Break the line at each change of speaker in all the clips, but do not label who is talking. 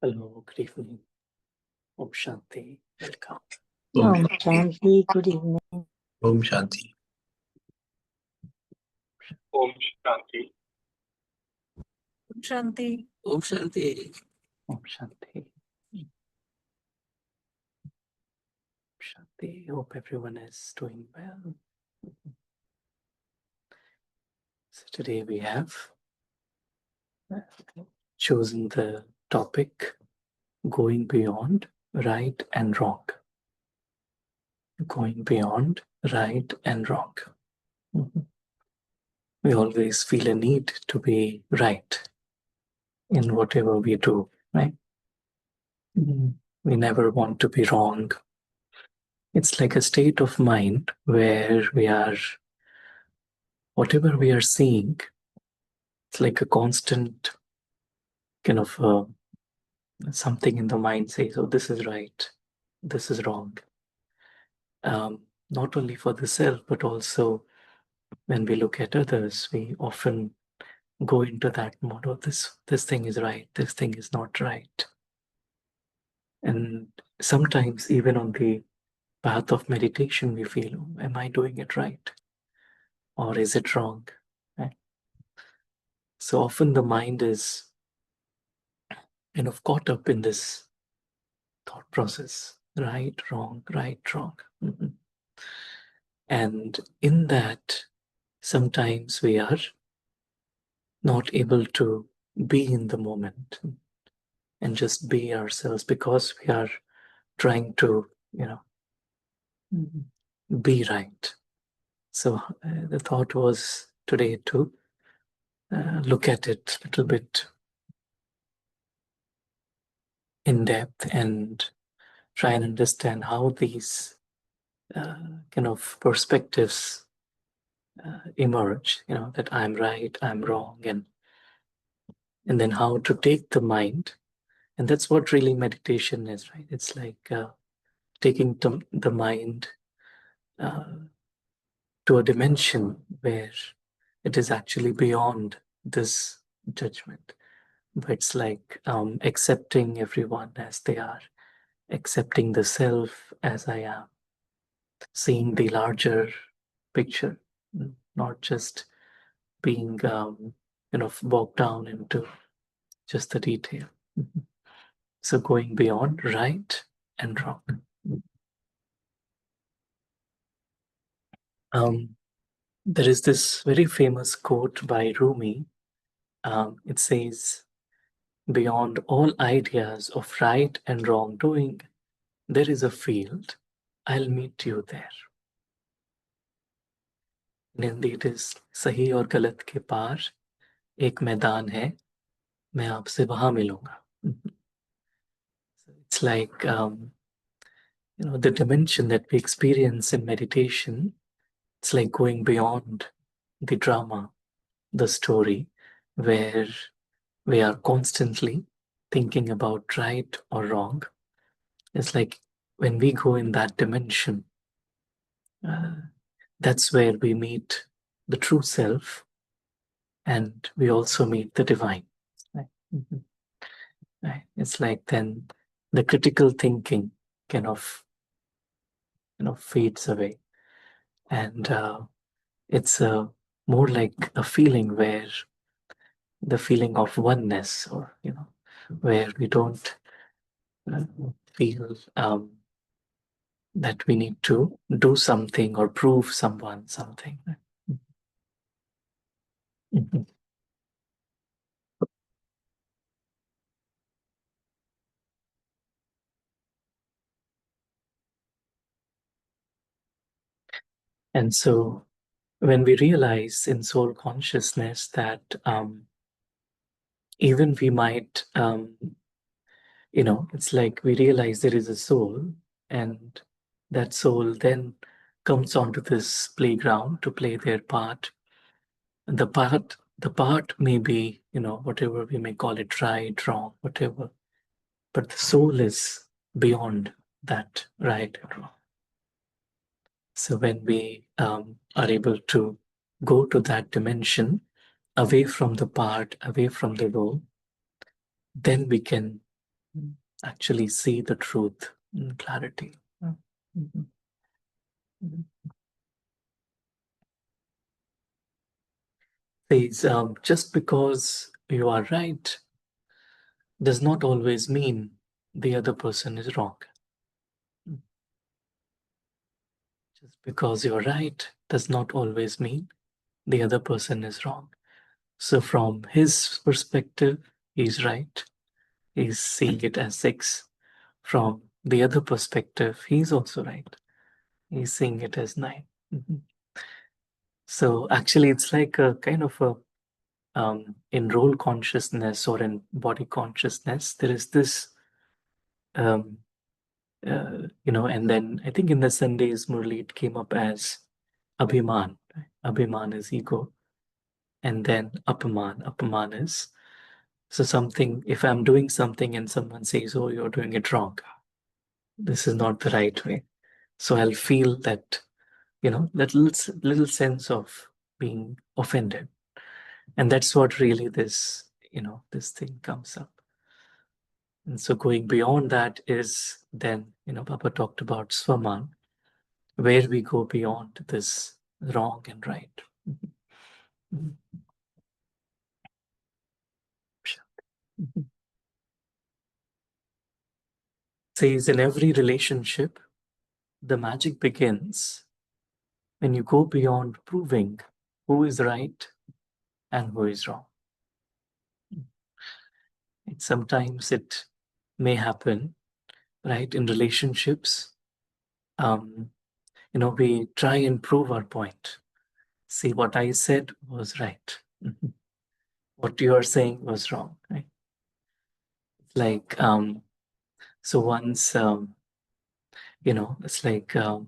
Hello, good evening. Om Shanti. Welcome.
Om Shanti, good evening.
Om Shanti.
Om Shanti.
Shanti.
Om Shanti.
Om Shanti. Shanti. Hope everyone is doing well. So today we have chosen the topic going beyond right and wrong. Going beyond right and wrong. We always feel a need to be right in whatever we do, right? We never want to be wrong. It's like a state of mind where we are, whatever we are seeing, it's like a constant kind of something in the mind says, oh, this is right, this is wrong. Not only for the self, but also when we look at others, we often go into that mode of this thing is right, this thing is not right. And sometimes even on the path of meditation, we feel, oh, am I doing it right? Or is it wrong? Right? So often the mind is kind of caught up in this thought process, right, wrong, right, wrong. And in that, sometimes we are not able to be in the moment and just be ourselves because we are trying to, be right. So the thought was today to look at it a little bit in depth and try and understand how these kind of perspectives emerge, that I'm right, I'm wrong, and then how to take the mind. And that's what really meditation is, right? It's like taking the mind to a dimension where it is actually beyond this judgment. But it's like accepting everyone as they are, accepting the self as I am, seeing the larger picture, not just being bogged down into just the detail. So going beyond right and wrong. There is this very famous quote by Rumi. It says, beyond all ideas of right and wrongdoing, there is a field. I'll meet you there. In Hindi it is, सही और गलत के पार एक मैदान है, मैं आपसे वहां मिलूंगा. It's like the dimension that we experience in meditation. It's like going beyond the drama, the story, where we are constantly thinking about right or wrong. It's like when we go in that dimension, that's where we meet the true self, and we also meet the divine. Right? Right? It's like then the critical thinking kind of fades away, and it's more like a feeling where the feeling of oneness, or where we don't feel that we need to do something or prove someone something. And so when we realize in soul consciousness that even we might, it's like we realize there is a soul, and that soul then comes onto this playground to play their part. And the part may be, whatever we may call it, right, wrong, whatever. But the soul is beyond that right and wrong. So when we are able to go to that dimension, away from the part, away from the role, then we can actually see the truth in clarity. Mhm. Mhm. Says, just because you are right does not always mean the other person is wrong. Just because you're right does not always mean the other person is wrong. So, from his perspective, he's right. He's seeing it as 6. From the other perspective, he's also right. He's seeing it as 9. Mhm. So, actually, it's like a kind of a in role consciousness or in body consciousness, there is this, um, and then I think in the Sundays, Murli, it came up as Abhiman. Right? Abhiman is ego. And then Apaman. Apaman is, so something, if I'm doing something and someone says, oh, you're doing it wrong, this is not the right way. So I'll feel that, that little sense of being offended. And that's what really this thing comes up. And so going beyond that is then, Papa talked about Swaman, where we go beyond this wrong and right. Mhm. Mhm. Says in every relationship, the magic begins when you go beyond proving who is right and who is wrong. Sometimes it may happen, right, in relationships. We try and prove our point. See, what I said was right. Mhm. What you are saying was wrong, right? Like, so once, it's like uh,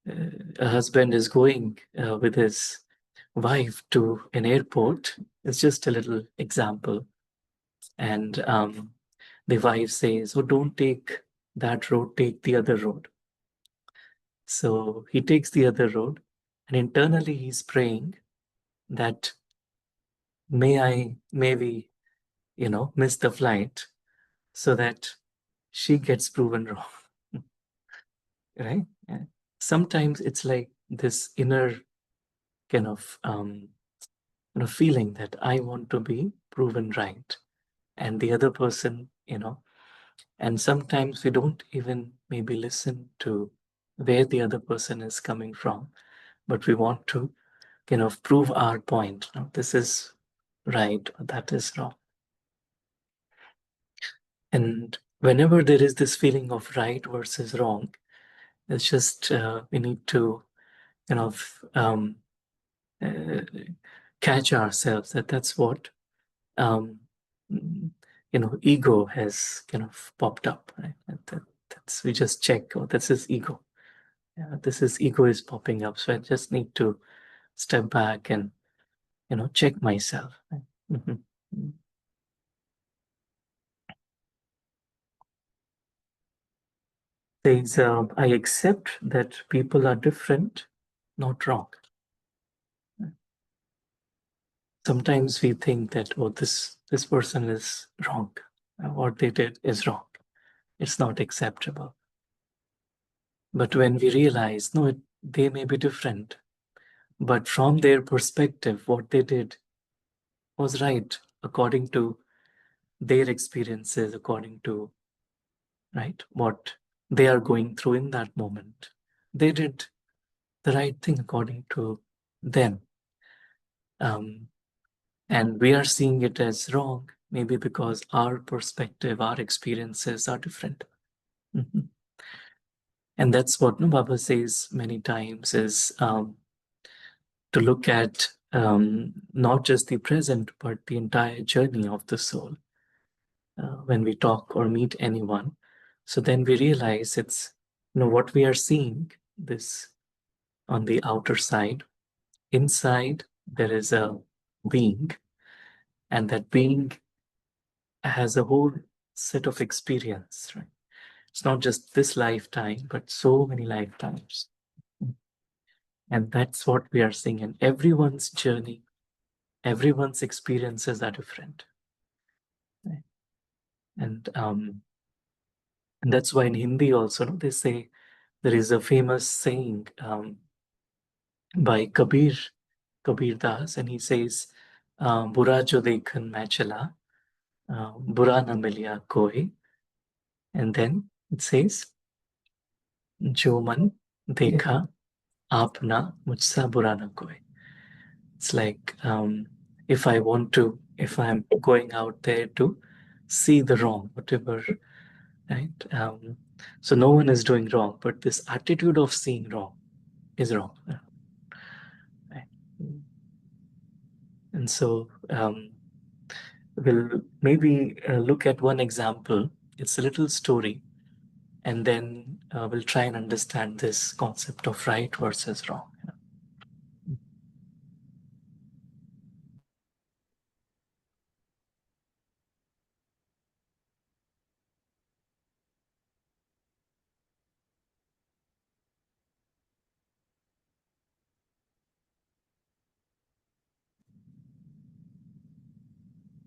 a husband is going with his wife to an airport. It's just a little example. And the wife says, oh, don't take that road, take the other road. So he takes the other road, and internally he's praying that may we, miss the flight so that she gets proven wrong. Right? Yeah. Sometimes it's like this inner kind of feeling that I want to be proven right, and the other person, and sometimes we don't even maybe listen to where the other person is coming from, but we want to prove our point. No, this is right or that is wrong. And whenever there is this feeling of right versus wrong, it's just we need to kind of uh, catch ourselves that that's what um, ego has kind of popped up, right? That's we just check, oh, this is ego. Yeah, this is ego is popping up. So I just need to step back and check myself. Right? Mhm. Says, I accept that people are different, not wrong. Sometimes we think that, oh, this person is wrong. What they did is wrong. It's not acceptable. But when we realize, no, they may be different, but from their perspective, what they did was right according to their experiences, according to right what they are going through in that moment. They did the right thing according to them. Um, and we are seeing it as wrong, maybe because our perspective, our experiences are different. Mhm. And that's what Baba says many times is to look at not just the present, but the entire journey of the soul when we talk or meet anyone. So then we realize it's, what we are seeing this on the outer side. Inside, there is a being, and that being has a whole set of experience, right? It's not just this lifetime, but so many lifetimes. And that's what we are seeing. And everyone's journey, everyone's experiences are different. Right? And that's why in Hindi also, no, they say, there is a famous saying by Kabir Das, and he says, "Bura jo dekhan main chala, bura na milya koi." And then it says, "Jo man dekha, apna mujhsa bura na koi." It's like, if I'm going out there to see the wrong, whatever, right? So no one is doing wrong, but this attitude of seeing wrong is wrong. Right? And so we'll maybe look at one example. It's a little story, and then we'll try and understand this concept of right versus wrong.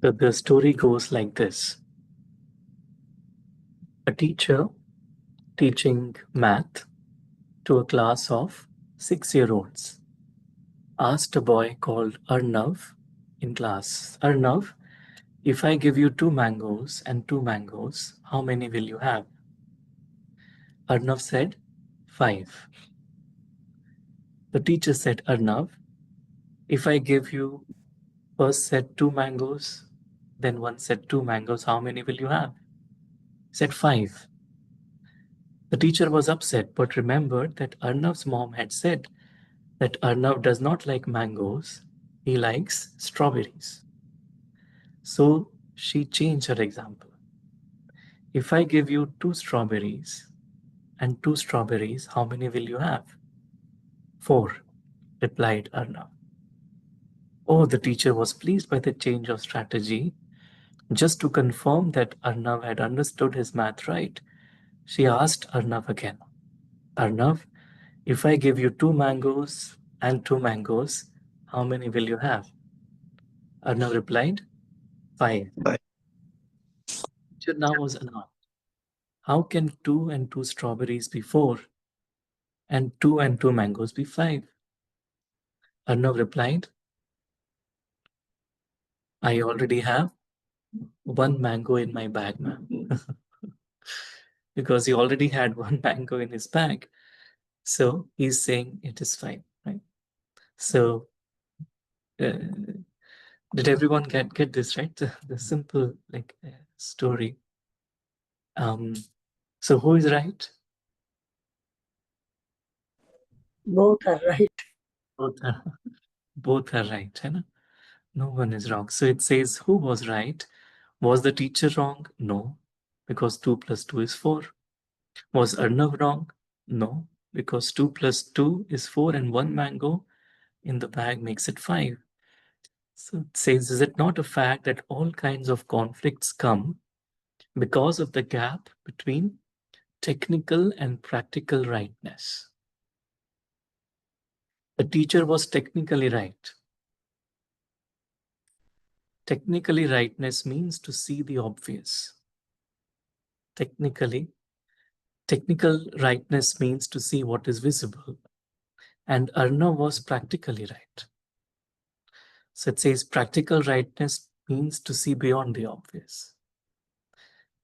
So the story goes like this. A teacher teaching math to a class of 6-year-olds asked a boy called Arnav in class, "Arnav, if I give you 2 mangoes and 2 mangoes, how many will you have?" Arnav said, 5. The teacher said, "Arnav, if I give you first said 2 mangoes, then one said 2 mangoes, how many will you have?" He said, 5. The teacher was upset, but remembered that Arnav's mom had said that Arnav does not like mangoes, he likes strawberries. So she changed her example. "If I give you 2 strawberries and 2 strawberries, how many will you have?" 4, replied Arnav. Oh, the teacher was pleased by the change of strategy. Just to confirm that Arnav had understood his math right, she asked Arnav again, "Arnav, if I give you 2 mangoes and 2 mangoes, how many will you have?" Arnav replied, 5.
Five.
Teacher now was alarmed. How can 2 and 2 strawberries be 4 and 2 and 2 mangoes be 5? Arnav replied, "I already have 1 mango in my bag, ma'am." Because he already had 1 mango in his bag. So he's saying it is fine, right? So uh, did everyone get this, right? The simple story. So who is right?
Both are right.
Both are, both are right. Hai? No one is wrong. So it says, who was right? Was the teacher wrong? No, because 2 plus 2 is 4. Was Arnav wrong? No, because 2 plus 2 is 4 and 1 mango in the bag makes it 5. So it says, is it not a fact that all kinds of conflicts come because of the gap between technical and practical rightness? The teacher was technically right. Technically rightness means to see the obvious. Technical rightness means to see what is visible. And Arnav was practically right. So it says practical rightness means to see beyond the obvious.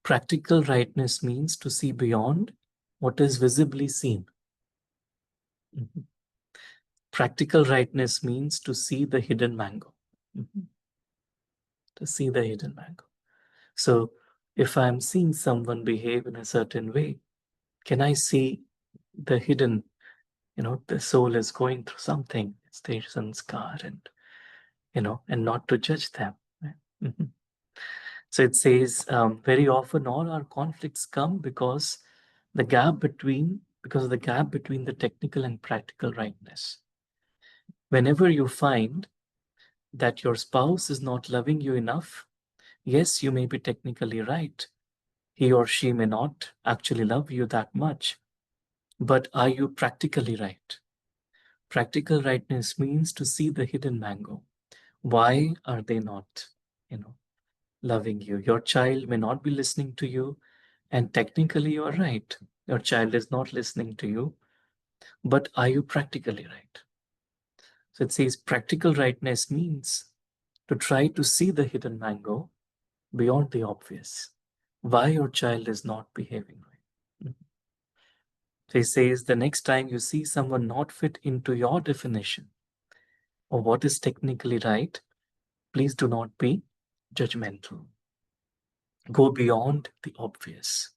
Practical rightness means to see beyond what is visibly seen. Mhm. Practical rightness means to see the hidden mango. Mhm. To see the hidden mango. So if I'm seeing someone behave in a certain way, can I see the hidden, the soul is going through something, it's their sanskar, and not to judge them. Right? Mhm. So it says very often all our conflicts come because of the gap between the technical and practical rightness. Whenever you find that your spouse is not loving you enough, yes, you may be technically right. He or she may not actually love you that much. But are you practically right? Practical rightness means to see the hidden mango. Why are they not, loving you. Your child may not be listening to you, and technically you are right. Your child is not listening to you, but are you practically right? So it says practical rightness means to try to see the hidden mango beyond the obvious. Why your child is not behaving right. So he says the next time you see someone not fit into your definition of what is technically right, please do not be judgmental. Go beyond the obvious.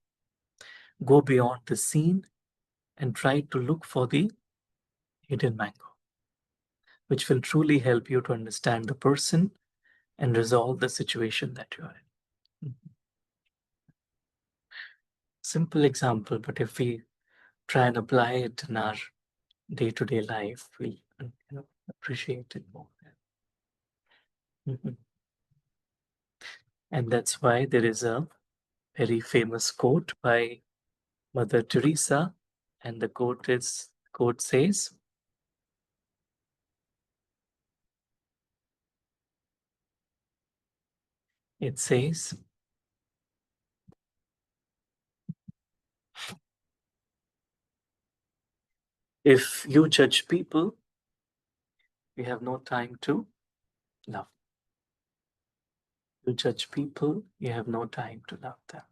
Go beyond the seen and try to look for the hidden mango, which will truly help you to understand the person and resolve the situation that you are in. Simple example, but if we try and apply it in our day-to-day life, we'll appreciate it more. Mhm. And that's why there is a very famous quote by Mother Teresa, and the quote says, it says, if you judge people, you have no time to love. You judge people, you have no time to love them.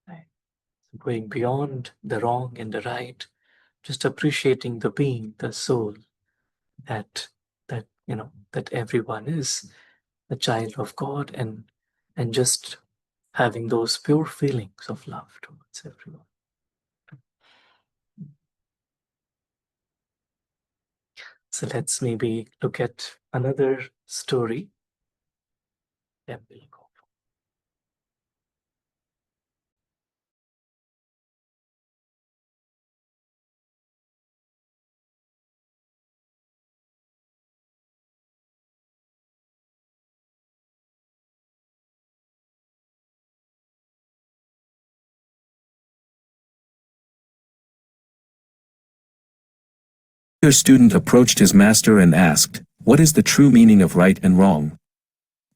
Right? So going beyond the wrong and the right, just appreciating the being, the soul, that that everyone is a child of God, and just having those pure feelings of love towards everyone. So let's maybe look at another story. Then we'll go.
Your student approached his master and asked, "What is the true meaning of right and wrong?"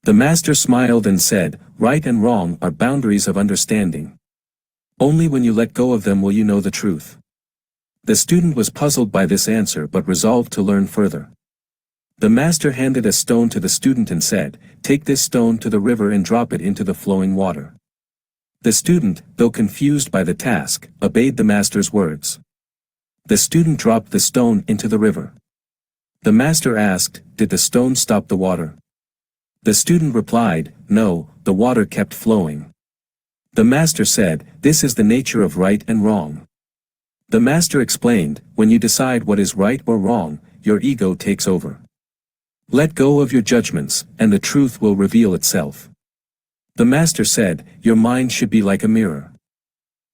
The master smiled and said, "Right and wrong are boundaries of understanding. Only when you let go of them will you know the truth." The student was puzzled by this answer but resolved to learn further. The master handed a stone to the student and said, "Take this stone to the river and drop it into the flowing water." The student, though confused by the task, obeyed the master's words. The student dropped the stone into the river. The master asked, "Did the stone stop the water?" The student replied, "No, the water kept flowing." The master said, "This is the nature of right and wrong." The master explained, "When you decide what is right or wrong, your ego takes over. Let go of your judgments, and the truth will reveal itself." The master said, "Your mind should be like a mirror.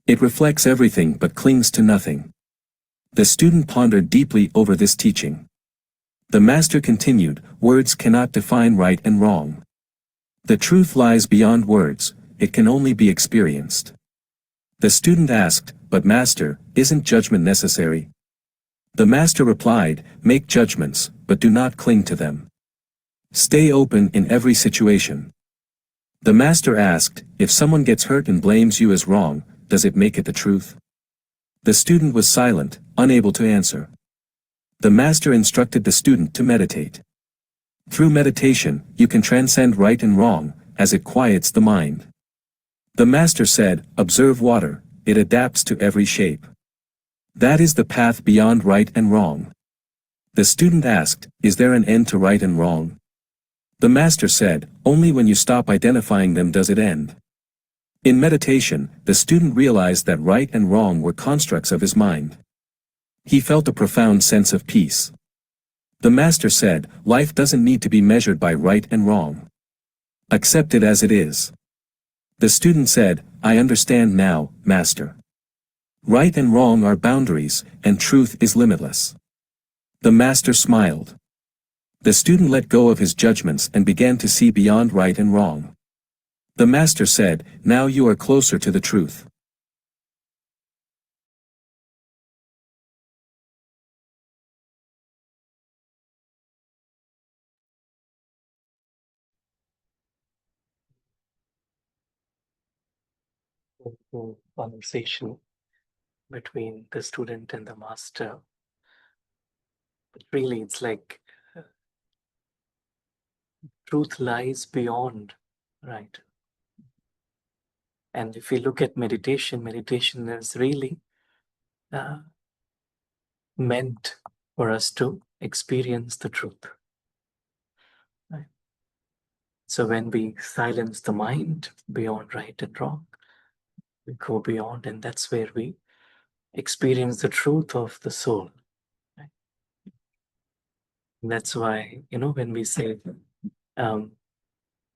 It reflects everything but clings to nothing." The student pondered deeply over this teaching. The master continued, "Words cannot define right and wrong. The truth lies beyond words, it can only be experienced." The student asked, "But master, isn't judgment necessary?" The master replied, "Make judgments, but do not cling to them. Stay open in every situation." The master asked, "If someone gets hurt and blames you as wrong, does it make it the truth?" The student was silent, unable to answer. The master instructed the student to meditate. Through meditation, you can transcend right and wrong, as it quiets the mind. The master said, "Observe water, it adapts to every shape. That is the path beyond right and wrong." The student asked, "Is there an end to right and wrong?" The master said, "Only when you stop identifying them does it end." In meditation, the student realized that right and wrong were constructs of his mind. He felt a profound sense of peace. The master said, "Life doesn't need to be measured by right and wrong. Accept it as it is." The student said, "I understand now, master. Right and wrong are boundaries, and truth is limitless." The master smiled. The student let go of his judgments and began to see beyond right and wrong. The master said, "Now you are closer to the truth."
conversation between the student and the master. But really, it's like truth lies beyond, right? And if we look at meditation, meditation is really meant for us to experience the truth. Right? So when we silence the mind beyond right and wrong, we go beyond, and that's where we experience the truth of the soul. Right? And that's why, when we say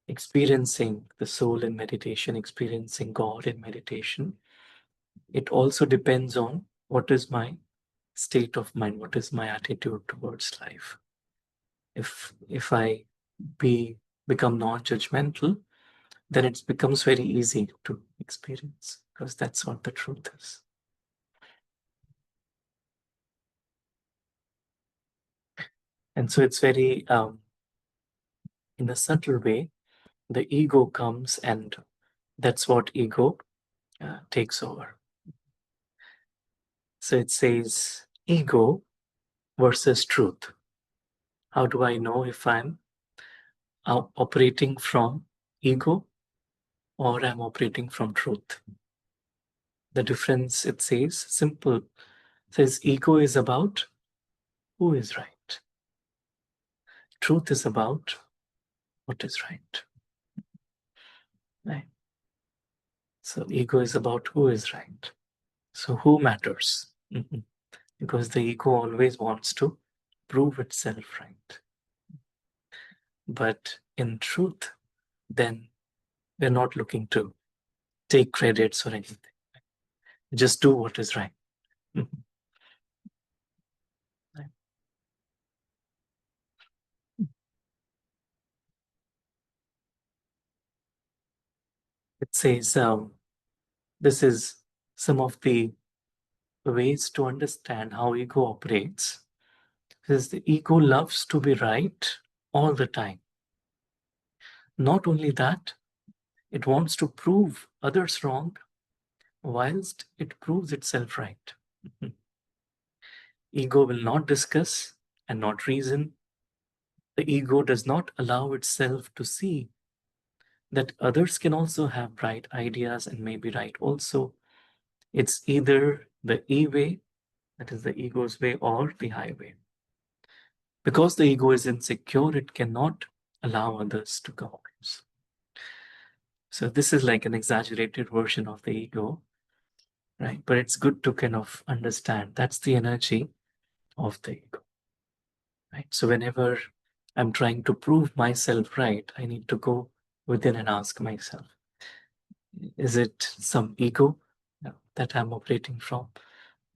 experiencing the soul in meditation, experiencing God in meditation, it also depends on what is my state of mind, what is my attitude towards life. If I become non-judgmental, then it becomes very easy to experience, because that's what the truth is. And so it's very, in a subtle way, the ego comes, and that's what ego takes over. So it says ego versus truth. How do I know if I'm operating from ego or I'm operating from truth? The difference, it says, simple. It says ego is about who is right. Truth is about what is right. Right? So ego is about who is right. So who matters? Because the ego always wants to prove itself right. But in truth, then we're not looking to take credits or anything. Just do what is right. Right. It says this is some of the ways to understand how ego operates. Because the ego loves to be right all the time. Not only that, it wants to prove others wrong whilst it proves itself right. Ego will not discuss and not reason. The ego does not allow itself to see that others can also have right ideas and may be right also. It's either the E way, that is the ego's way, or the highway. Because the ego is insecure, it cannot allow others to go. So this is like an exaggerated version of the ego, right? But it's good to kind of understand that's the energy of the ego, right? So whenever I'm trying to prove myself right, I need to go within and ask myself, is it some ego that I'm operating from?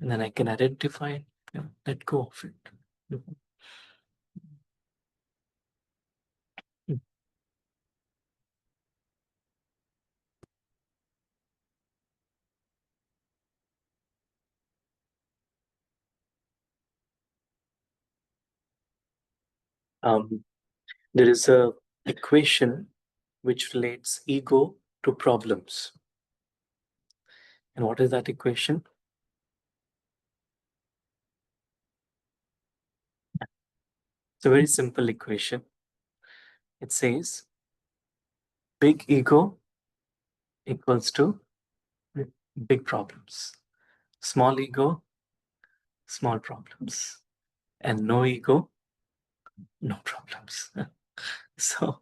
And then I can identify and let go of it. There is a equation which relates ego to problems. And what is that equation? It's a very simple equation. It says big ego equals to big problems. Small ego, small problems. And no ego, no problems. So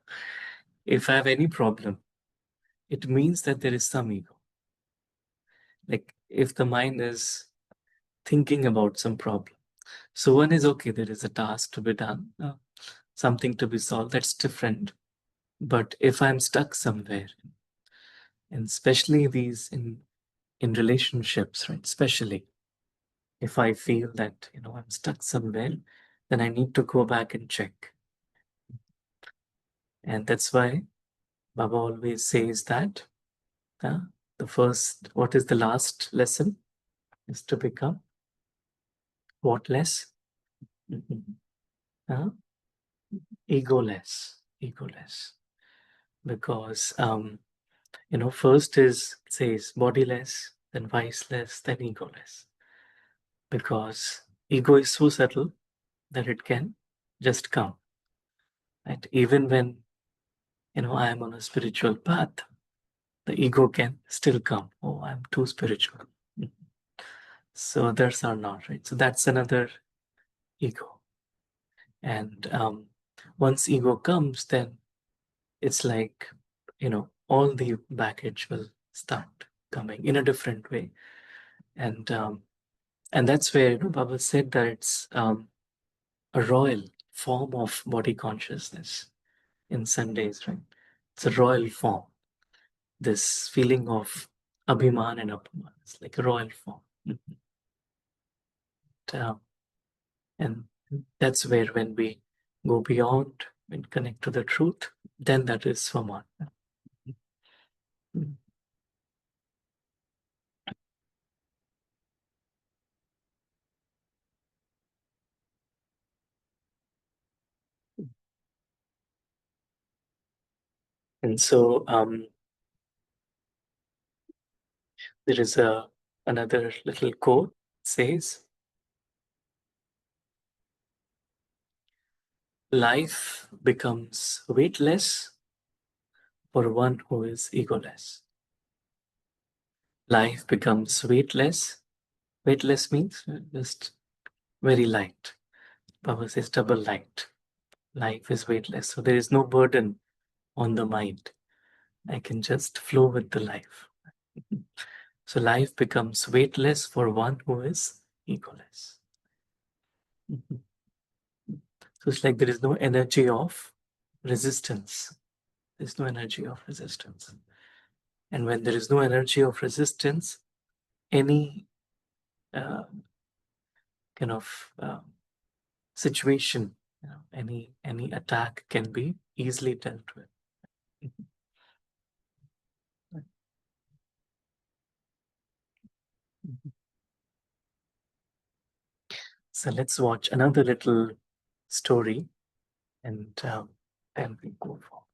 if I have any problem, it means that there is some ego. Like if the mind is thinking about some problem. So one is okay, there is a task to be done, something to be solved, that's different. But if I'm stuck somewhere, and especially these in relationships, right? Especially if I feel that I'm stuck somewhere, then I need to go back and check. And that's why Baba always says that what is the last lesson? Is to become what less? Egoless. Egoless. Because First it says bodiless, then viceless, then egoless. Because ego is so subtle that it can just come. Right? Even when, I am on a spiritual path, the ego can still come. Oh, I'm too spiritual. So others are not, right? So that's another ego. And once ego comes, then it's like, all the baggage will start coming in a different way. And that's where, Baba said that it's a royal form of body consciousness in Sundays, right? It's a royal form. This feeling of abhiman and apaman, it's like a royal form. And that's where when we go beyond and connect to the truth, then that is Swaman. And so there is another little quote. It says, life becomes weightless for one who is egoless. Life becomes weightless. Weightless means just very light. Baba says double light. Life is weightless. So there is no burden on the mind. I can just flow with the life. So life becomes weightless for one who is egoless. So it's like there is no energy of resistance. There's no energy of resistance. And when there is no energy of resistance, any kind of situation, any attack can be easily dealt with. So let's watch another little story, and then we go forward.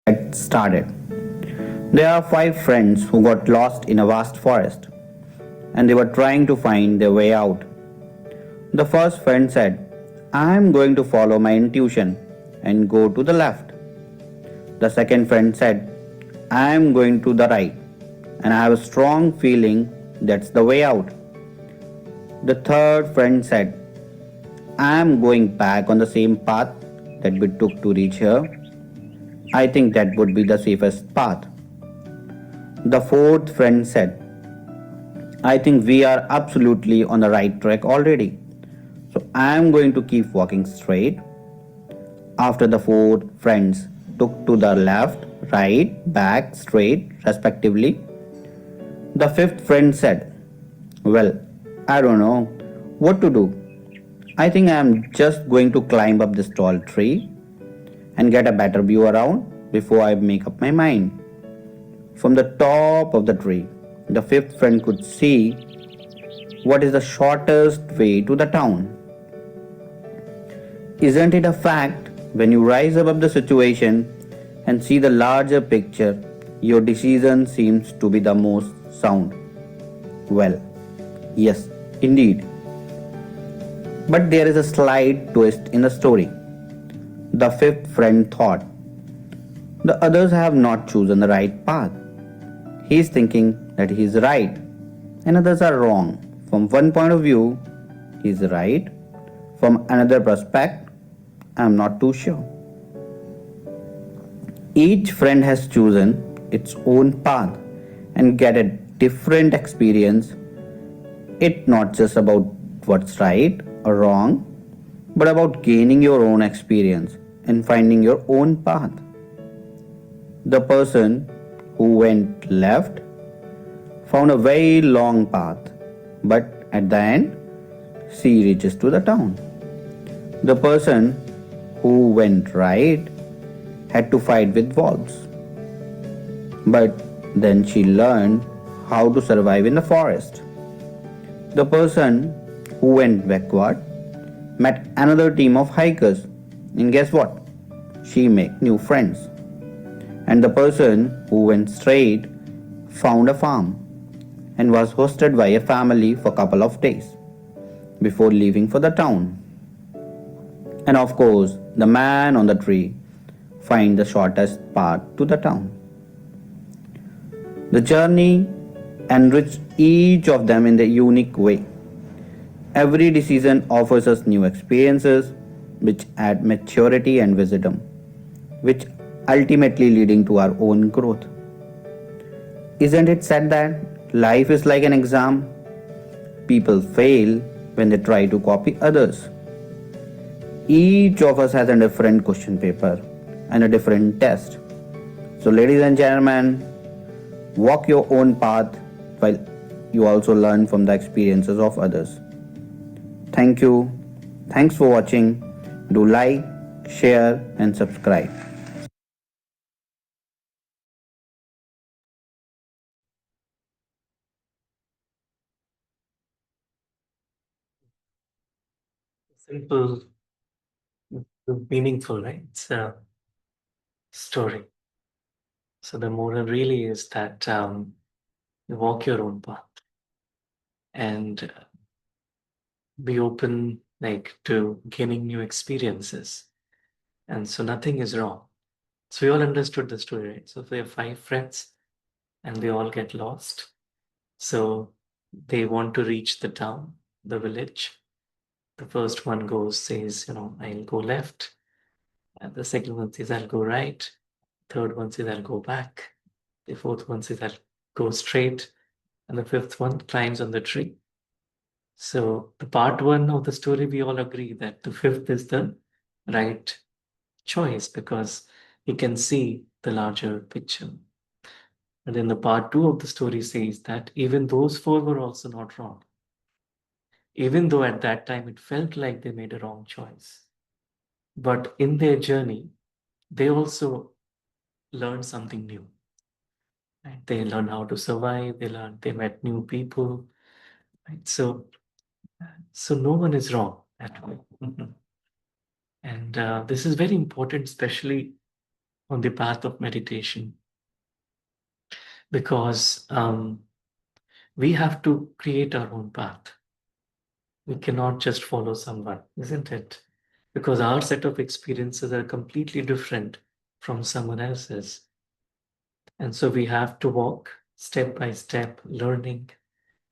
Get started. There are five friends who got lost in a vast forest and they were trying to find their way out. The first friend said, I am going to follow my intuition and go to the left. The second friend said, I am going to the right and I have a strong feeling that's the way out. The third friend said, I am going back on the same path that we took to reach here. I think that would be the safest path. The fourth friend said, I think we are absolutely on the right track already. So I am going to keep walking straight. After the four friends took to the left, right, back, straight, respectively, the fifth friend said, well, I don't know what to do. I think I am just going to climb up this tall tree and get a better view around before I make up my mind. From the top of the tree, the fifth friend could see what is the shortest way to the town. Isn't it a fact, when you rise above the situation and see the larger picture, your decision seems to be the most sound? Well, yes, indeed. But there is a slight twist in the story. The fifth friend thought, the others have not chosen the right path. He is thinking that he is right and others are wrong. From one point of view, he is right. From another perspective, I am not too sure. Each friend has chosen its own path and get a different experience. It's not just about what's right or wrong, but about gaining your own experience and finding your own path. The person who went left found a very long path, but at the end, she reaches to the town. The person who went right had to fight with wolves. But then she learned how to survive in the forest. The person who went backward met another team of hikers, and guess what? She made new friends. And the person who went straight found a farm and was hosted by a family for a couple of days before leaving for the town. And of course, the man on the tree find the shortest path to the town. The journey enriched each of them in their unique way. Every decision offers us new experiences which add maturity and wisdom, which ultimately leading to our own growth. Isn't it said that life is like an exam? People fail when they try to copy others. Each of us has a different question paper and a different test. So, ladies and gentlemen, walk your own path while you also learn from the experiences of others. Thank you. Thanks for watching. Do like, share, and subscribe.
Simple, meaningful, right? It's a story. So the moral really is that you walk your own path and be open, like, to gaining new experiences. And so nothing is wrong. So we all understood the story, right? So if we have 5 friends and they all get lost, so they want to reach the town, the village. The first one goes, says, I'll go left. And the second one says, I'll go right. Third one says, I'll go back. The fourth one says, I'll go straight. And the fifth one climbs on the tree. So the part one of the story, we all agree that the fifth is the right choice because he can see the larger picture. And then the part two of the story says that even those 4 were also not wrong. Even though at that time it felt like they made a wrong choice. But in their journey, they also learned something new. Right? They learned how to survive, they met new people. Right? So no one is wrong at all. And this is very important, especially on the path of meditation, because we have to create our own path. We cannot just follow someone, isn't it? Because our set of experiences are completely different from someone else's. And so we have to walk step by step, learning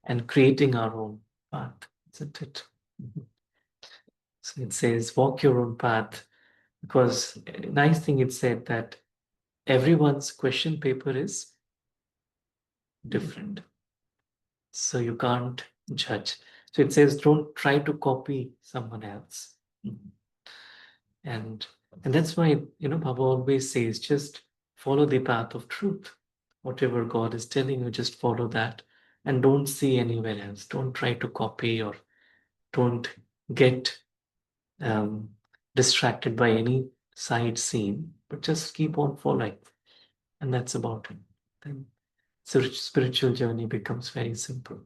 and creating our own path, isn't it? So it says, walk your own path, because a nice thing it said that everyone's question paper is different. So you can't judge. So it says, don't try to copy someone else. And that's why, Baba always says, just follow the path of truth. Whatever God is telling you, just follow that and don't see anywhere else. Don't try to copy or don't get distracted by any side scene, but just keep on following. And that's about it. Then spiritual journey becomes very simple.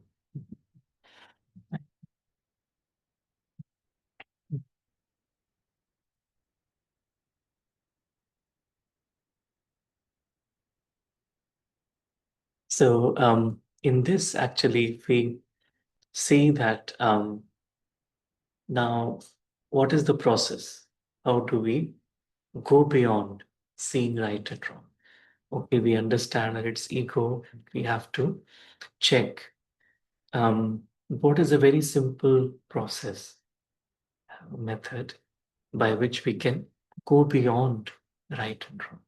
So in this, actually, we see that now, what is the process? How do we go beyond seeing right and wrong? Okay, we understand that it's ego. We have to check what is a very simple process, method by which we can go beyond right and wrong.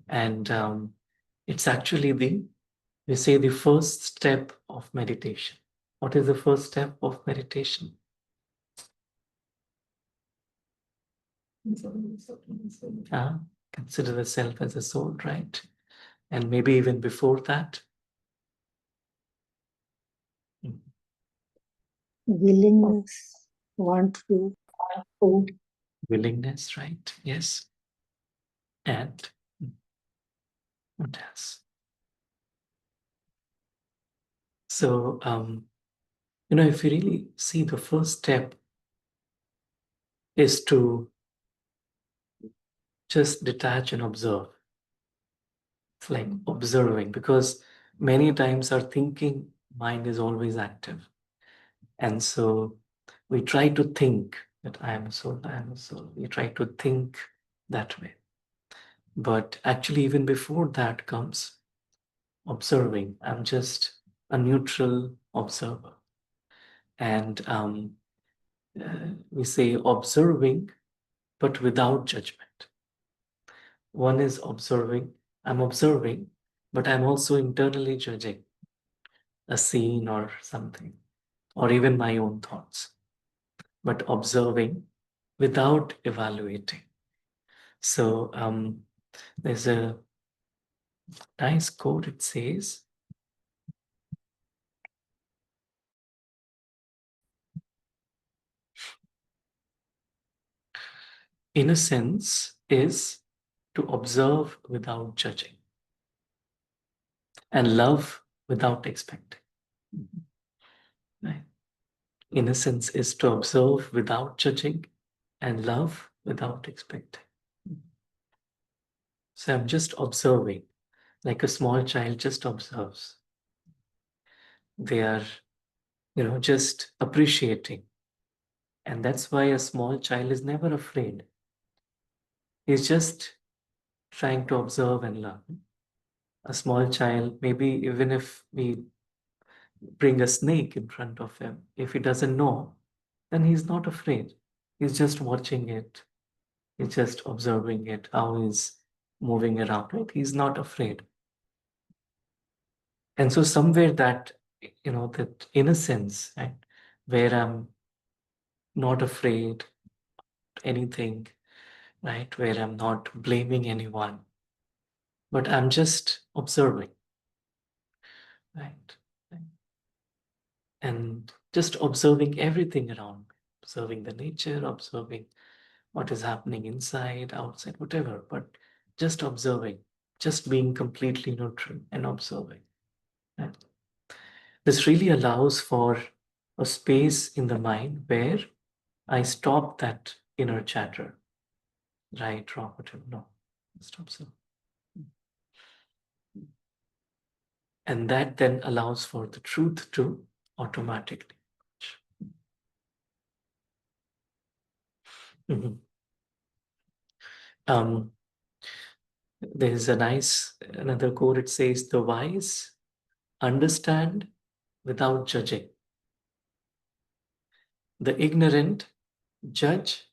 And it's actually we say the first step of meditation. What is the first step of meditation? Consider the self as a soul, right? And maybe even before that,
Willingness, want to.
Willingness, right? Yes. And what else? So, if you really see, the first step is to just detach and observe. It's like observing, because many times our thinking mind is always active. And so we try to think that I am a soul, I am a soul. We try to think that way. But actually, even before that comes observing. I'm just a neutral observer. And we say observing, but without judgment. One is observing, I'm observing, but I'm also internally judging a scene or something, or even my own thoughts, but observing without evaluating. So there's a nice quote, it says, innocence is to observe without judging, and love without expecting. Right? Innocence is to observe without judging, and love without expecting. So I'm just observing, like a small child just observes. They are, just appreciating. And that's why a small child is never afraid. He's just trying to observe and learn. A small child, maybe even if we bring a snake in front of him, if he doesn't know, then he's not afraid. He's just watching it. He's just observing it, how he's moving around, right? He's not afraid. And so somewhere that, that innocence, right, where I'm not afraid of anything, right, where I'm not blaming anyone, but I'm just observing, right? And just observing everything around me, observing the nature, observing what is happening inside, outside, whatever, but just observing, just being completely neutral and observing. Right? This really allows for a space in the mind where I stop that inner chatter, right, wrong, whatever. No, just observe. And that then allows for the truth to automatically. Mhm. There's another quote, it says, the wise understand without judging. The ignorant judge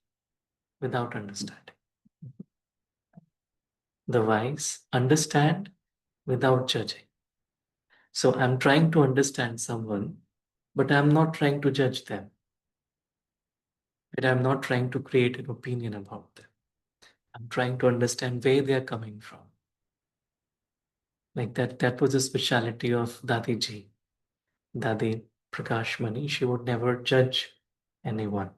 without understanding. The wise understand without judging. So I'm trying to understand someone, but I'm not trying to judge them. But I'm not trying to create an opinion about them. I'm trying to understand where they are coming from. Like that was a speciality of Dadiji. Dadi Prakash Mani, she would never judge anyone.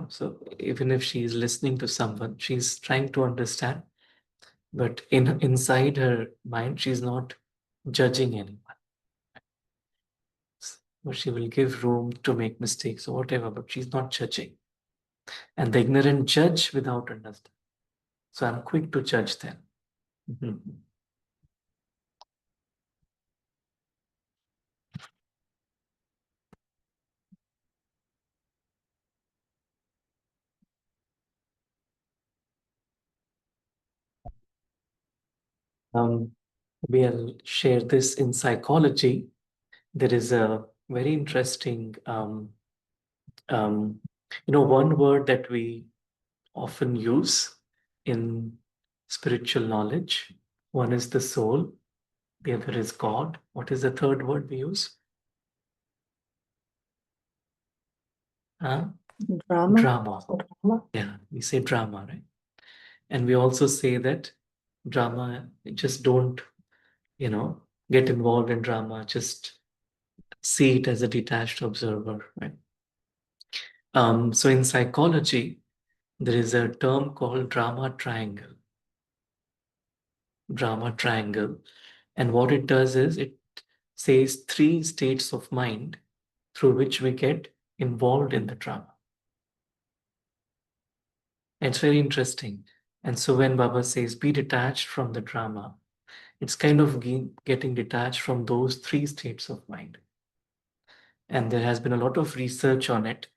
So even if she is listening to someone, she's trying to understand, but inside her mind, she's not judging anyone. Or she will give room to make mistakes or whatever, but she's not judging. And the ignorant judge without understanding. So I'm quick to judge them. Mhm. We'll share this in psychology. There is a very interesting, one word that we often use in spiritual knowledge. One is the soul, the other is God. What is the third word we use?
Drama.
Drama. Yeah, we say drama, right? And we also say that drama, just don't, get involved in drama. Just see it as a detached observer, right? So in psychology, there is a term called drama triangle. Drama triangle. And what it does is it says 3 states of mind through which we get involved in the drama. It's very interesting. And so when Baba says be detached from the drama, it's kind of getting detached from those 3 states of mind. And there has been a lot of research on it.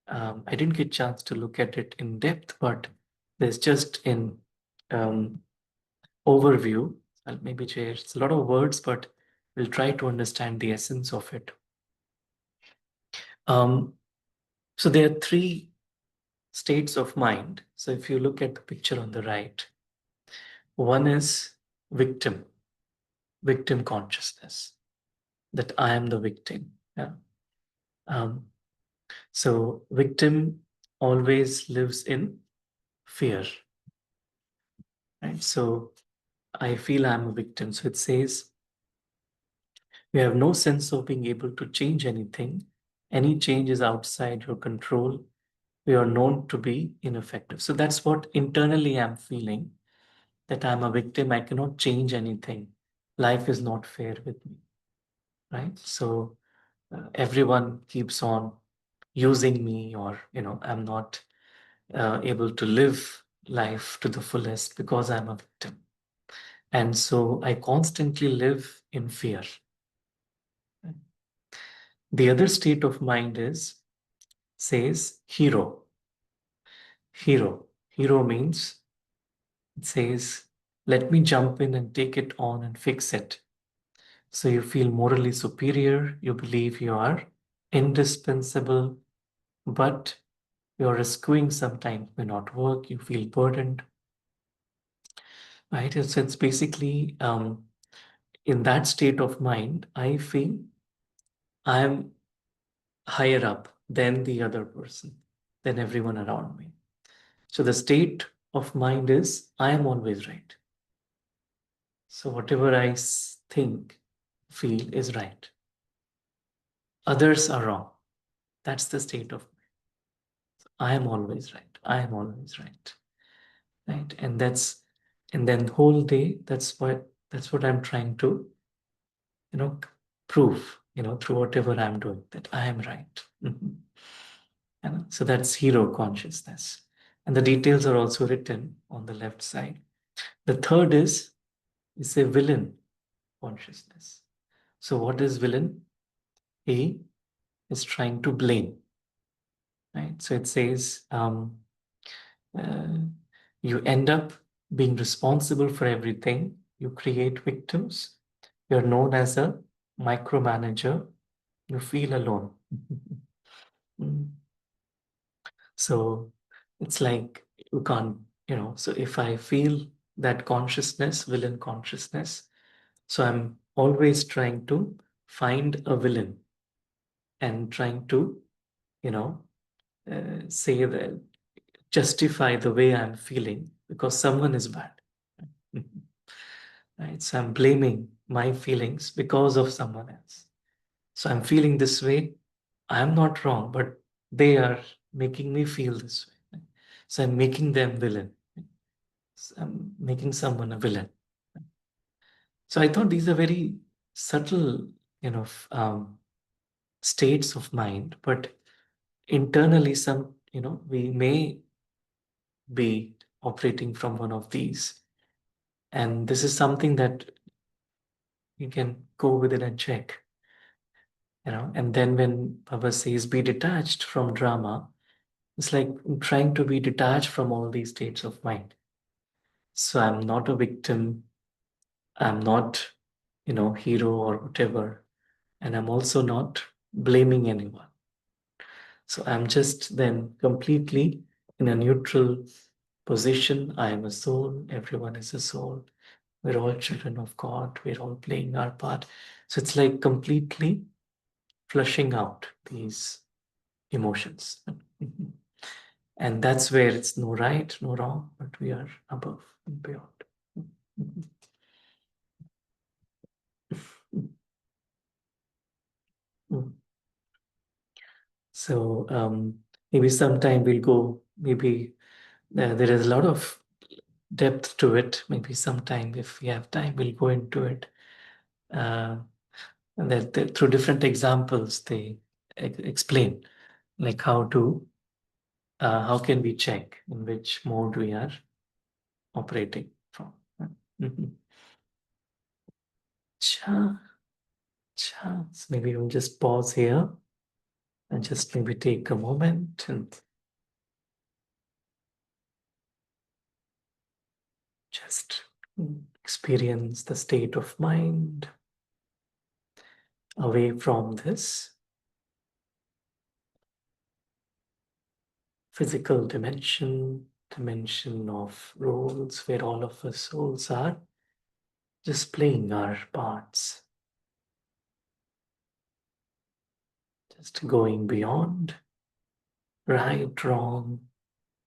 I didn't get a chance to look at it in depth, but there's just in overview. I'll maybe share. It's a lot of words, but we'll try to understand the essence of it. So there are 3 states of mind. So if you look at the picture on the right, one is victim consciousness, that I am the victim. Yeah. So victim always lives in fear, right? So I feel I'm a victim. So it says you have no sense of being able to change anything. Any change is outside your control. We are known to be ineffective. So that's what internally I'm feeling, that I'm a victim. I cannot change anything. Life is not fair with me, right? So everyone keeps on using me, or I'm not able to live life to the fullest because I'm a victim. And so I constantly live in fear. The other state of mind says hero. Hero means, it says, let me jump in and take it on and fix it. So you feel morally superior, you believe you are indispensable, but your rescuing sometimes may not work, you feel burdened, right? So it's basically, in that state of mind, I feel I'm higher up than the other person, than everyone around me. So the state of mind is, I am always right. So whatever I think, feel is right. Others are wrong. That's the state of mind. I am always right. I am always right. Right. And then whole day, that's what I'm trying to, prove, through whatever I'm doing, that I am right. And so that's hero consciousness. And the details are also written on the left side. The third is a villain consciousness. So what is villain? He is trying to blame, right? So it says you end up being responsible for everything. You create victims. You're known as a micromanager. You feel alone. Mm. So it's like you can't, so if I feel that consciousness, villain consciousness, so I'm always trying to find a villain and trying to, say that, justify the way I'm feeling because someone is bad. Right? So I'm blaming my feelings because of someone else. So I'm feeling this way. I'm not wrong, but they are making me feel this way. So I'm making them villain. So I'm making someone a villain. So I thought these are very subtle, states of mind, but internally, we may be operating from one of these. And this is something that you can go within and check, And then when Baba says be detached from drama, it's like trying to be detached from all these states of mind. So I'm not a victim. I'm not, hero or whatever. And I'm also not blaming anyone. So I'm just then completely in a neutral position. I am a soul. Everyone is a soul. We're all children of God. We're all playing our part. So it's like completely flushing out these emotions. And that's where it's no right, no wrong, but we are above and beyond. So maybe sometime we'll go, maybe there is a lot of depth to it. Maybe sometime if we have time, we'll go into it. And that through different examples, they explain like how can we check in which mode we are operating from. Mhm. So maybe we'll just pause here and just maybe take a moment and just experience the state of mind away from this physical dimension of roles where all of us souls are just playing our parts, just going beyond right, wrong,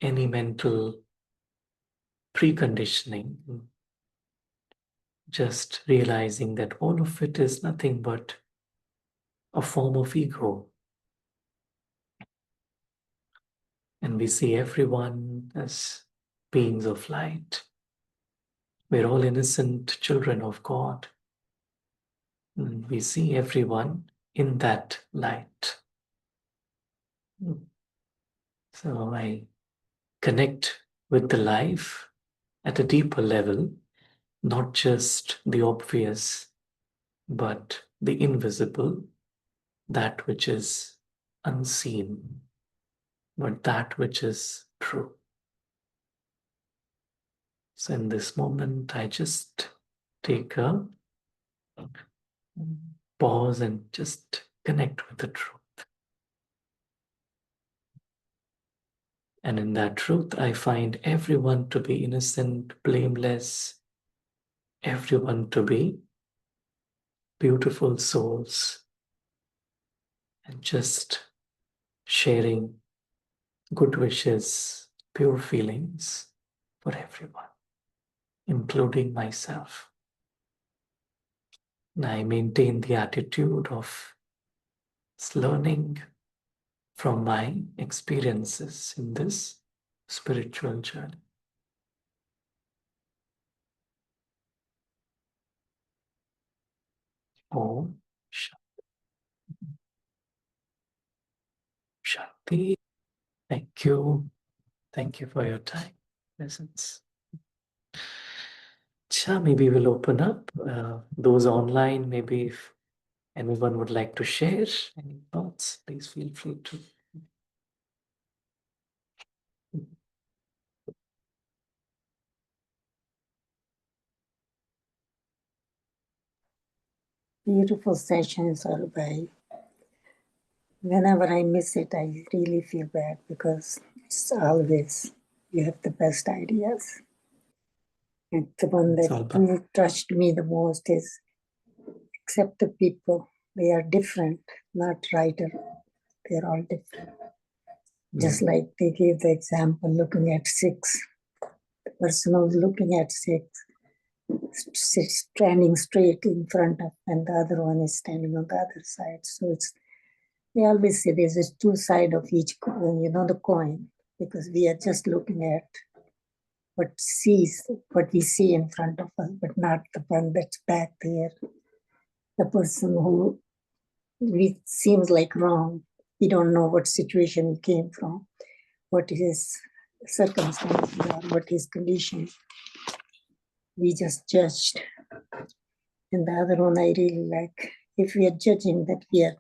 any mental preconditioning, just realizing that all of it is nothing but a form of ego. And we see everyone as beings of light. We're all innocent children of God. And we see everyone in that light. So I connect with the life at a deeper level, not just the obvious, but the invisible, that which is unseen, but that which is true. So in this moment, I just take a pause and just connect with the truth. And in that truth, I find everyone to be innocent, blameless, everyone to be beautiful souls, and just sharing good wishes, pure feelings for everyone, including myself. And I maintain the attitude of learning from my experiences in this spiritual journey. Om Shanti. Thank you. Thank you for your time, presence. Maybe we'll open up those online. Maybe if anyone would like to share any thoughts, please feel free to.
Beautiful session, Sarabhai. Whenever I miss it, I really feel bad because it's always you have the best ideas. And the one that touched me the most is accept the people. They are different, not right or they're all different. Just like they gave the example looking at 6. The person who's looking at 6 standing straight in front of, and the other one is standing on the other side. So they always say there's just 2 sides of each coin, the coin, because we are just looking at what we see in front of us, but not the one that's back there. The person who seems like wrong. We don't know what situation he came from, what his circumstances are, what his condition. We just judged. And the other one I really like. If we are judging that we are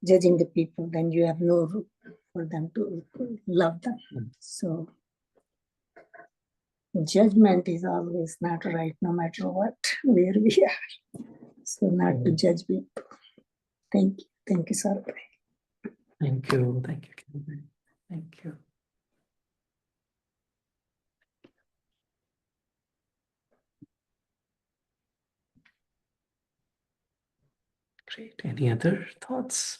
judging the people, then you have no room for them to love them. So judgment is always not right, no matter what, where we are. So not to judge people. Thank you. Thank you, Sarabhai.
Thank you. Thank you, Kevin. Thank you. Great. Any other thoughts?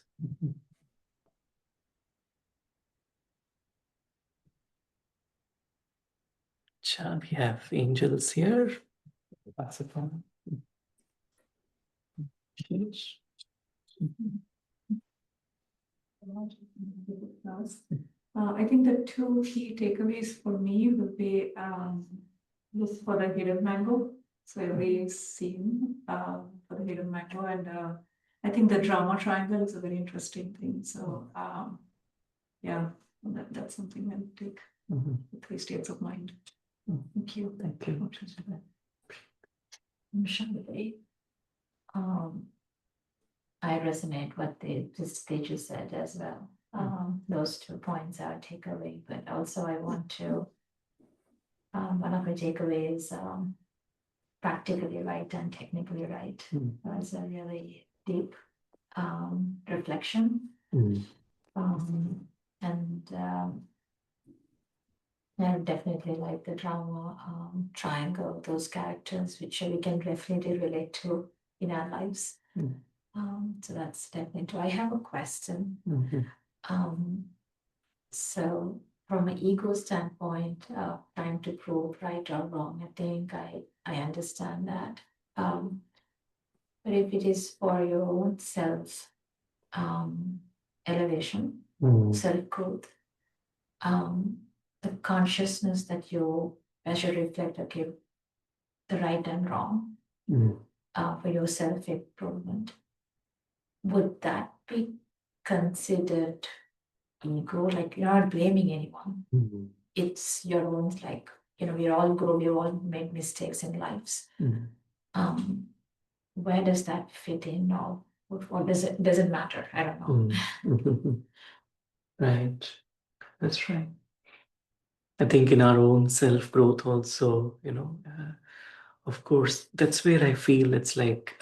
We have angels here. Pass it on.
I think the two key takeaways for me would be this for the hidden mango. So every scene for the hidden mango, and I think the drama triangle is a very interesting thing. So yeah, that's something I'll take. The 3 states of mind. Thank you.
Thank you.
I resonate what the teacher said as well. Those 2 points are takeaway, but also I want to, one of my takeaways, practically right and technically right. Was a really deep reflection. And I definitely like the drama triangle, those characters which we can definitely relate to in our lives. So that's definitely true. I have a question. So from an ego standpoint, trying to prove right or wrong, I think I understand that. But if it is for your own self elevation, self growth, the consciousness that you as you reflect, okay, the right and wrong for your self improvement, would that be considered ego? Like you're not blaming anyone. It's your own, like, we all grow, we all make mistakes in lives. Where does that fit in, or does it matter? I don't know.
Right. That's right. I think in our own self-growth also, of course, that's where I feel it's like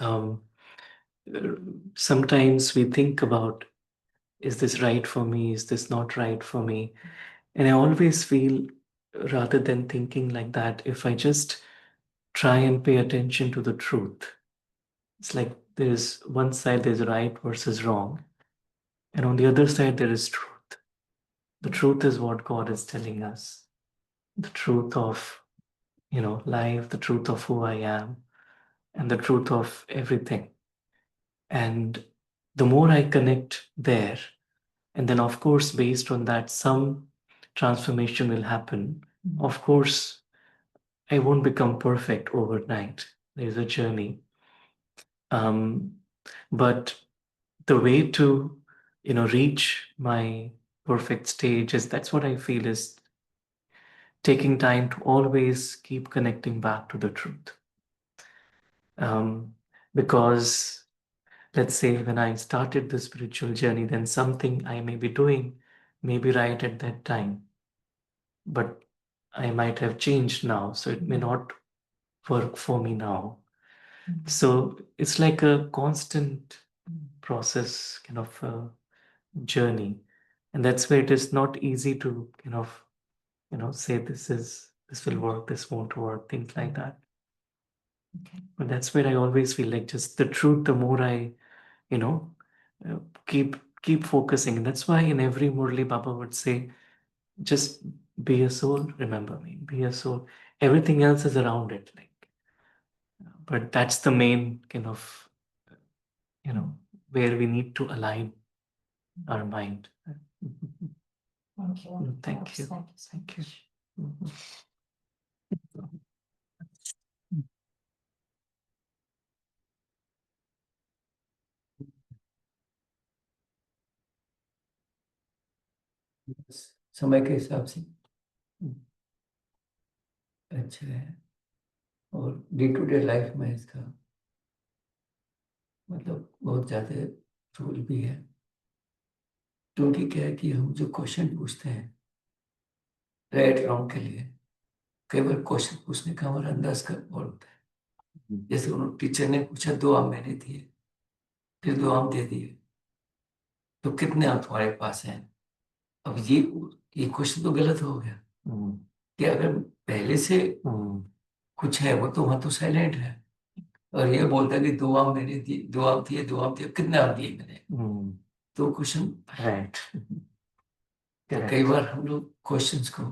sometimes we think about, is this right for me? Is this not right for me? And I always feel, rather than thinking like that, if I just try and pay attention to the truth, it's like there's one side, there's right versus wrong. And on the other side, there is truth. The truth is what God is telling us. The truth of, life, the truth of who I am, and the truth of everything. And the more I connect there, and then of course, based on that, some transformation will happen. Of course, I won't become perfect overnight. There's a journey. But the way to, reach my perfect stage is, that's what I feel is taking time to always keep connecting back to the truth. Because let's say when I started the spiritual journey, then something I may be doing may be right at that time, but I might have changed now, so it may not work for me now. So it's like a constant process, kind of journey, and that's where it is not easy to kind of, say this will work, this won't work, things like that. But that's where I always feel like just the truth, the more I, you know, keep focusing. And that's why in every Murli Baba would say, just be a soul, remember me, be a soul. Everything else is around it. But that's the main kind of, where we need to align our mind.
Thank you.
Thank you.
Thank you.
Thank you.
समय के हिसाब से अच्छा है, और day to day life में इसका मतलब बहुत ज़्यादा रोल भी है, क्योंकि क्या है कि हम जो क्वेश्चन पूछते हैं राइट रॉन्ग के लिए, कई बार क्वेश्चन पूछने का हमारा अंदाज का और होता है। जैसे उन्होंने टीचर ने पूछा 2 आम मैंने दिए, फिर 2 आम दे दिए, तो कितने आम तुम्हारे पास हैं? अब ये क्वेश्चन तो गलत हो गया कि अगर पहले से कुछ है वो तो वहां तो साइलेंट है, और ये बोलता है कि 2 आम मैंने दिए, 2 आम दिए, 2 आम दिए, कितने आम दिए मैंने? तो क्वेश्चन
राइट।
तो कई बार हम लोग क्वेश्चंस को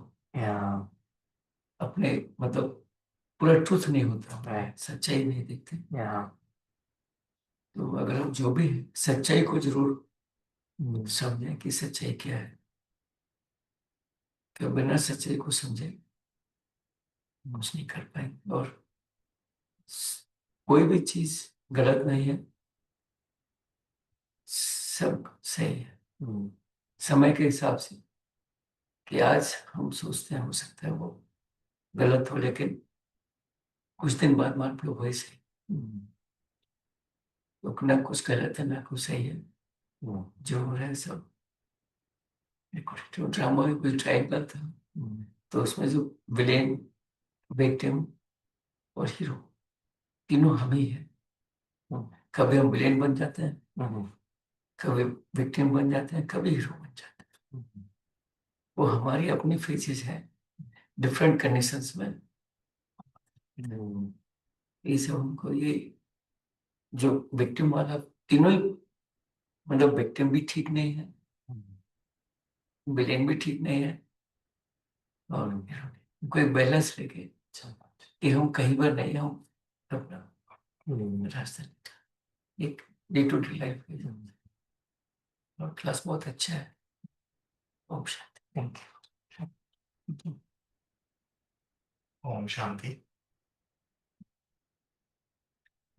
अपने मतलब पूरा ट्रूथ नहीं होता, सच्चाई नहीं देखते। तो अगर हम जो भी सच्चाई को जरूर समझें कि सच्चाई क्या है, कि बिना सच्चाई को समझे कुछ नहीं कर पाएंगे। और कोई भी चीज गलत नहीं है, सब सही है समय के हिसाब से। कि आज हम सोचते हैं हो सकता है वो गलत हो, लेकिन कुछ दिन बाद मान लो वही सही। तो ना कुछ गलत है ना कुछ सही है, जो हो रहा है सब ड्रामा में कुछ ट्रायंगल था, तो उसमें जो विलेन, विक्टिम और हीरो तीनों हम ही है। कभी हम विलेन बन जाते हैं, कभी विक्टिम बन जाते हैं, कभी हीरो बन जाते हैं। वो हमारी अपनी फेजेस है डिफरेंट कंडीशंस में। ये सब हमको ये जो विक्टिम वाला तीनों ही, मतलब विक्टिम भी ठीक नहीं है, विलेन भी ठीक नहीं है, और हमको एक बैलेंस लेके कि हम कहीं पर नहीं, हम अपना रास्ता एक डे टू डे लाइफ में। और क्लास बहुत अच्छा है। ओम शांति। Thank you.
ओम शांति।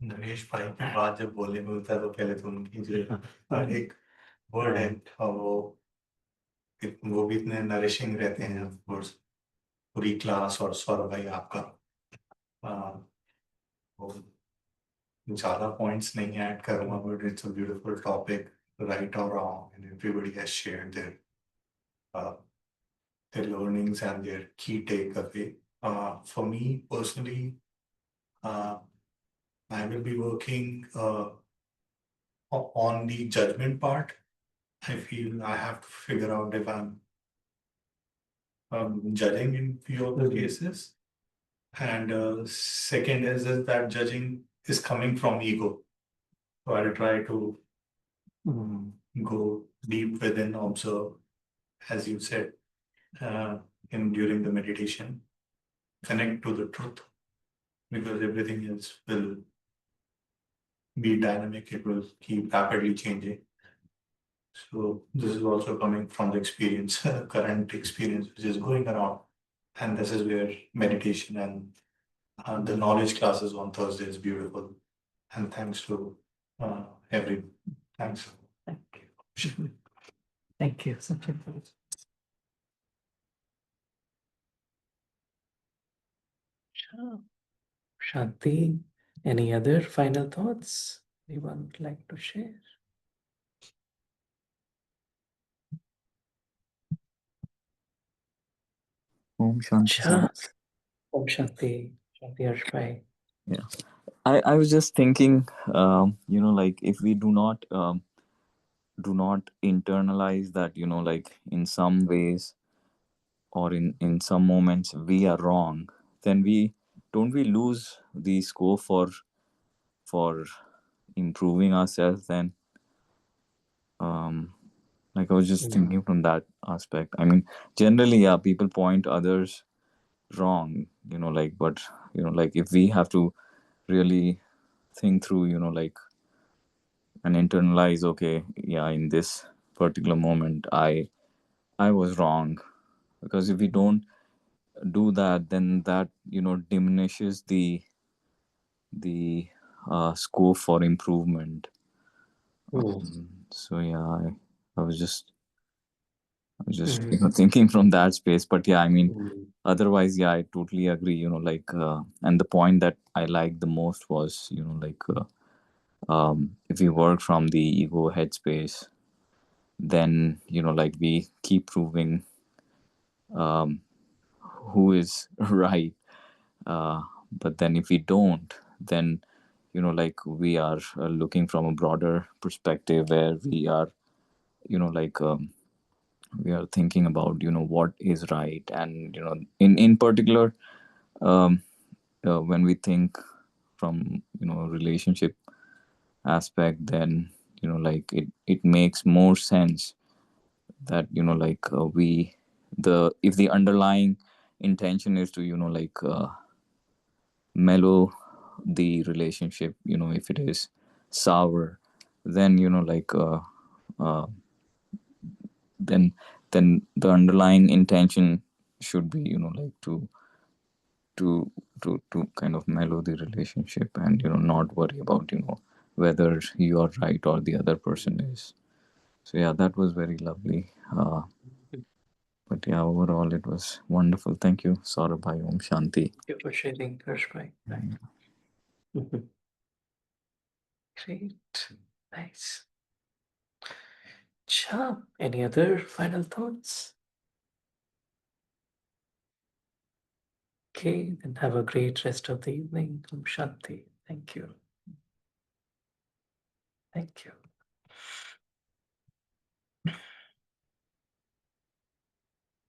नरेश भाई की बात जब बोलने में होता है तो पहले तो उनकी जो एक वर्ड है वो भी इतने नरिशिंग रहते हैं। ऑफ कोर्स पूरी क्लास और सौरभ भाई आपका वो ज्यादा पॉइंट्स नहीं ऐड करूंगा, but it's a beautiful topic, right और wrong, and everybody has shared their learnings and their key takeaway. For me personally, I will be working on the judgment part. I feel I have to figure out if I'm judging in few of the cases. And second is that judging is coming from ego. So I'll try to go deep within, observe, as you said, in during the meditation, connect to the truth, because everything else will be dynamic. It will keep rapidly changing. So this is also coming from the experience, current experience, which is going around. And this is where meditation and the knowledge classes on Thursday is beautiful. And thanks to everyone. Thanks.
Thank you. Thank you. Shanti, any other final thoughts anyone would like to share?
Om Shanti.
Om Shanti. Shanti Harshbai.
Yeah. I was just thinking, like if we do not internalize that, like in some ways or in some moments we are wrong, then we lose the scope for improving ourselves then. Like I was just thinking from that aspect. I mean, generally, yeah, people point others wrong, like, but like if we have to really think through, like, and internalize, okay, yeah, in this particular moment I was wrong. Because if we don't do that, then that diminishes the scope for improvement. So yeah, I was just thinking from that space. But yeah, I mean, otherwise, yeah, I totally agree, like and the point that I liked the most was, like if we work from the ego headspace, then like we keep proving who is right. But then if we don't, then like we are looking from a broader perspective, where we are like we are thinking about what is right. And in particular, when we think from relationship aspect, then like it makes more sense that like we the if the underlying intention is to like mellow the relationship, if it is sour, then like then the underlying intention should be, you know, like to kind of mellow the relationship, and, you know, not worry about, you know, whether you are right or the other person is. So yeah, that was very lovely. But yeah, overall it was wonderful. Thank you, Saurabh bhai. Om Shanti.
Thank you for sharing, Harsh bhai. Right. Great. Nice. Cha, any other final thoughts? Okay, then have a great rest of the evening. Om Shanti. Thank you. Thank you.